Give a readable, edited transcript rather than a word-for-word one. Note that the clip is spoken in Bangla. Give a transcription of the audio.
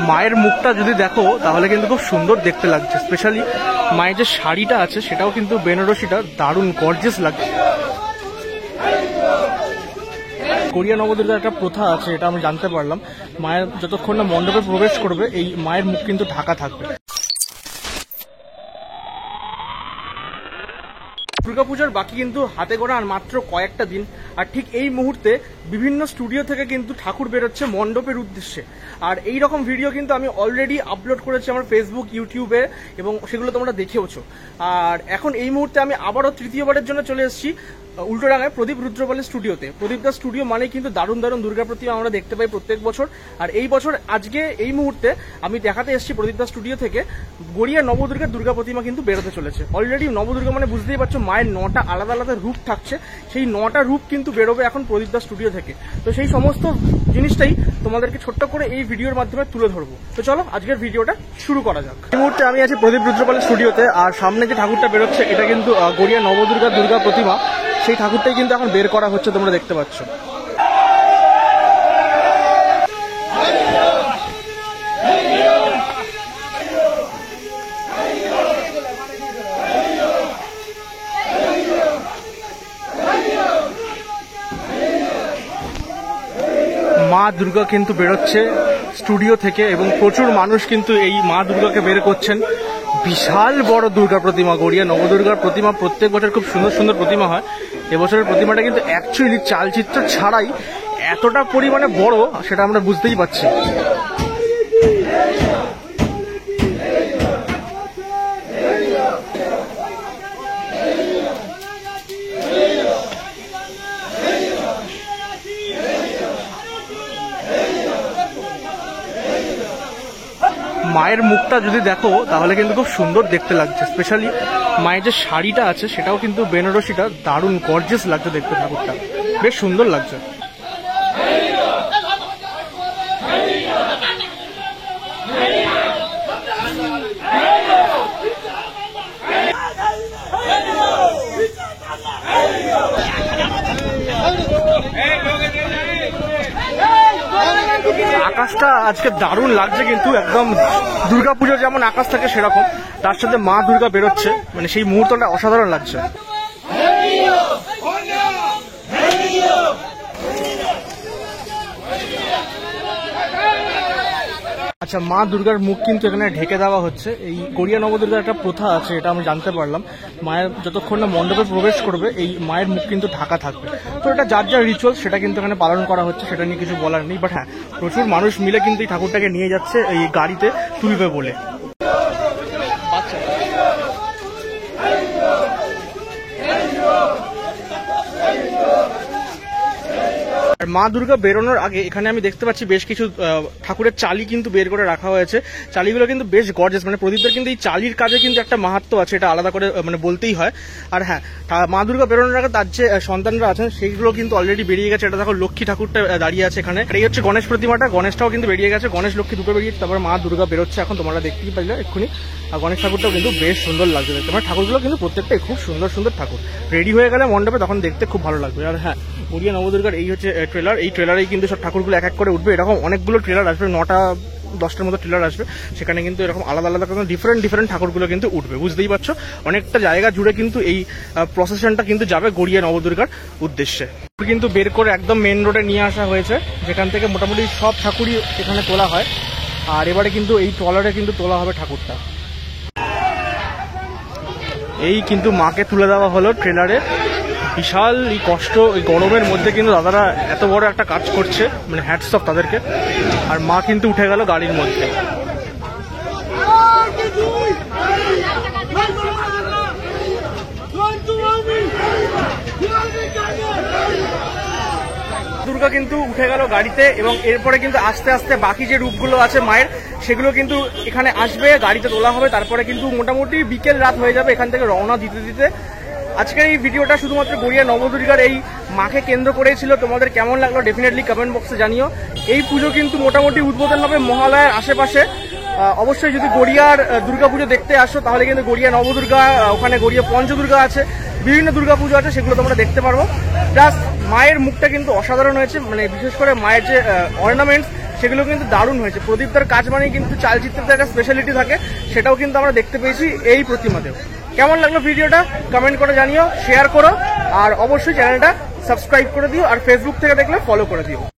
মায়ের মুখটা যদি দেখো তাহলে কিন্তু খুব সুন্দর দেখতে লাগছে। স্পেশালি মায়ের যে শাড়িটা আছে সেটাও কিন্তু বেনারসিটা দারুণ গর্জিয়াস লাগছে। গড়িয়া নবদুর্গার একটা প্রথা আছে, এটা আমি জানতে পারলাম। মায়ের যতক্ষণ না মণ্ডপে প্রবেশ করবে এই মায়ের মুখ কিন্তু ঢাকা থাকবে। দুর্গাপূজার বাকি কিন্তু হাতে গোনা আর মাত্র কয়েকটা দিন, আর ঠিক এই মুহূর্তে বিভিন্ন স্টুডিও থেকে কিন্তু ঠাকুর বেরোচ্ছে মণ্ডপের উদ্দেশ্যে। আর এই রকম ভিডিও কিন্তু আমি অলরেডি আপলোড করেছি আমার ফেসবুক, ইউটিউবে, এবং সেগুলো তোমরা দেখেওছো। আর এখন এই মুহূর্তে আমি আবারও তৃতীয়বারের জন্য চলে এসেছি উল্টোডাঙায় প্রদীপ রুদ্রপালের স্টুডিওতে। প্রদীপদার স্টুডিও মানে কিন্তু দারুণ দারুণ দুর্গা প্রতিমা আমরা দেখতে পাই প্রত্যেক বছর। আর এই বছর আজকে এই মুহূর্তে আমি দেখাতে এসেছি প্রদীপদার স্টুডিও থেকে গড়িয়া নবদুর্গার দুর্গা প্রতিমা কিন্তু বেরোতে চলেছে। অলরেডি নবদুর্গা মানে বুঝতেই পারছো মায়ের 9টা আলাদা আলাদা রূপ থাকছে, সেই 9টা রূপ কিন্তু বেরোবে এখন প্রদীপদার স্টুডিও থেকে। তো সেই সমস্ত জিনিসটাই তোমাদেরকে ছোট্ট করে এই ভিডিওর মাধ্যমে তুলে ধরবো। তো চলো আজকের ভিডিওটা শুরু করা যাক। এই মুহূর্তে আমি আছি প্রদীপ রুদ্রপালের স্টুডিওতে, আর সামনে যে ঠাকুরটা বেরোচ্ছে এটা কিন্তু গড়িয়া নবদুর্গার দুর্গা প্রতিমা। সেই ঠাকুরটাই কিন্তু এখন বের করা হচ্ছে, তোমরা দেখতে পাচ্ছ। মা দুর্গা কিন্তু বেরোচ্ছে স্টুডিও থেকে, এবং প্রচুর মানুষ কিন্তু এই মা দুর্গাকে বের করছেন। বিশাল বড় দুর্গা প্রতিমা, গড়িয়া নবদুর্গার প্রতিমা প্রত্যেক বছর খুব সুন্দর সুন্দর প্রতিমা হয়। এবছরের প্রতিমাটা কিন্তু অ্যাকচুয়ালি চালচিত্র ছাড়াই এতটা পরিমাণে বড় সেটা আমরা বুঝতেই পারছি। মায়ের মুখটা যদি দেখো তাহলে কিন্তু খুব সুন্দর দেখতে লাগছে। স্পেশালি মায়ের যে শাড়িটা আছে সেটাও কিন্তু বেনারসিটা দারুণ গর্জিয়াস লাগছে দেখতে, ঠাকুরটা বেশ সুন্দর লাগছে। আকাশটা আজকে দারুণ লাগছে কিন্তু, একদম দুর্গাপুজোর যেমন আকাশ থাকে সেরকম, তার সাথে মা দুর্গা বেরোচ্ছে, মানে সেই মুহূর্তটা অসাধারণ লাগছে। আচ্ছা, মা দুর্গার মুখ কিন্তু এখানে ঢেকে দেওয়া হচ্ছে। এই গড়িয়া নবদুর্গার একটা প্রথা আছে, এটা আমি জানতে পারলাম। মায়ের যতক্ষণ না মণ্ডপে প্রবেশ করবে এই মায়ের মুখ কিন্তু ঢাকা থাকবে। তো এটা যার যার রিচুয়াল, সেটা কিন্তু এখানে পালন করা হচ্ছে, সেটা নিয়ে কিছু বলার নেই। বাট হ্যাঁ, প্রচুর মানুষ মিলে কিন্তু এই ঠাকুরটাকে নিয়ে যাচ্ছে এই গাড়িতে তুলবে বলে। আর মা দুর্গা বেরোনোর আগে এখানে আমি দেখতে পাচ্ছি বেশ কিছু ঠাকুরের চালি কিন্তু বের করে রাখা হয়েছে। চালিগুলো কিন্তু বেশ গর্জিয়াস, মানে প্রদীপদের কিন্তু এই চালির কাজে কিন্তু একটা মাহাত্ম্য আছে, এটা আলাদা করে মানে বলতেই হয়। আর হ্যাঁ, মা দুর্গা বেরোনোর আগে তার যে সন্তানরা আছেন সেইগুলো কিন্তু অলরেডি বেরিয়ে গেছে। এটা দেখো লক্ষ্মী ঠাকুরটা দাঁড়িয়ে আছে এখানে। এই হচ্ছে গণেশ প্রতিমাটা, গণেশটাও কিন্তু বেরিয়ে গেছে। গণেশ লক্ষ্মী দুটো বেরিয়েছে, তারপর মা দুর্গা বেরোচ্ছে এখন, তোমরা দেখতেই পাইলে এক্ষুনি। আর গণেশ ঠাকুরটাও কিন্তু বেশ সুন্দর লাগছে দেখতে, মানে ঠাকুরগুলো কিন্তু প্রত্যেকটাই খুব সুন্দর সুন্দর ঠাকুর। রেডি হয়ে গেলে মণ্ডপে তখন দেখতে খুব ভালো লাগবে। আর হ্যাঁ, গড়িয়া নবদুর্গার এই হচ্ছে ট্রেলার, এই ট্রেলারেই কিন্তু সব ঠাকুরগুলো এক এক করে উঠবে। এরকম অনেকগুলো ট্রেলার আসবে, 9টা-10টার মতো ট্রেলার আসবে, সেখানে কিন্তু এরকম আলাদা আলাদা ডিফারেন্ট ঠাকুরগুলো কিন্তু উঠবে। বুঝতেই পারছো অনেকটা জায়গা জুড়ে কিন্তু এই প্রসেশনটা কিন্তু যাবে গড়িয়া নবদুর্গার উদ্দেশ্যে। কিন্তু বের করে একদম মেন রোডে নিয়ে আসা হয়েছে, যেখান থেকে মোটামুটি সব ঠাকুরই এখানে তোলা হয়। আর এবারে কিন্তু এই ট্রলারে কিন্তু তোলা হবে ঠাকুরটা। এই কিন্তু মাকে তুলে দেওয়া হলো ট্রেলারে। বিশাল এই কষ্ট, এই গরমের মধ্যে কিন্তু দাদারা এত বড় একটা কাজ করছে, মানে হ্যাটস অফ তাদেরকে। আর মা কিন্তু উঠে গেল গাড়ির মধ্যে। দুর্গা কিন্তু উঠে গেল গাড়িতে, এবং এরপরে কিন্তু আস্তে আস্তে বাকি যে রূপগুলো আছে মায়ের সেগুলো কিন্তু এখানে আসবে, গাড়িতে তোলা হবে। তারপরে কিন্তু মোটামুটি বিকেল রাত হয়ে যাবে এখান থেকে রওনা দিতে দিতে। আজকের এই ভিডিওটা শুধুমাত্র গড়িয়া নবদুর্গার এই মাকে কেন্দ্র করেই ছিল। তোমাদের কেমন লাগলো ডেফিনেটলি কমেন্ট বক্সে জানিও। এই পুজো কিন্তু মোটামুটি উদ্বোধন হবে মহালয়ার আশেপাশে। অবশ্যই যদি গড়িয়ার দুর্গাপুজো দেখতে আসো তাহলে কিন্তু গড়িয়া নবদুর্গা, ওখানে গড়িয়া পঞ্চদুর্গা আছে, বিভিন্ন দুর্গাপুজো আছে, সেগুলো তোমরা দেখতে পারবো। প্লাস মায়ের মুখটা কিন্তু অসাধারণ হয়েছে, মানে বিশেষ করে মায়ের যে অর্নামেন্টস সেগুলো কিন্তু দারুণ হয়েছে। প্রদীপদার কাজ মানে কিন্তু চালচিত্রতে একটা স্পেশালিটি থাকে, সেটাও কিন্তু আমরা দেখতে পেয়েছি এই প্রতিমাতেও। কেমন লাগলো ভিডিওটা কমেন্ট করে জানিও, শেয়ার করো, আর অবশ্যই চ্যানেলটা সাবস্ক্রাইব করে দিও, আর ফেসবুক থেকে দেখলে ফলো করে দিও।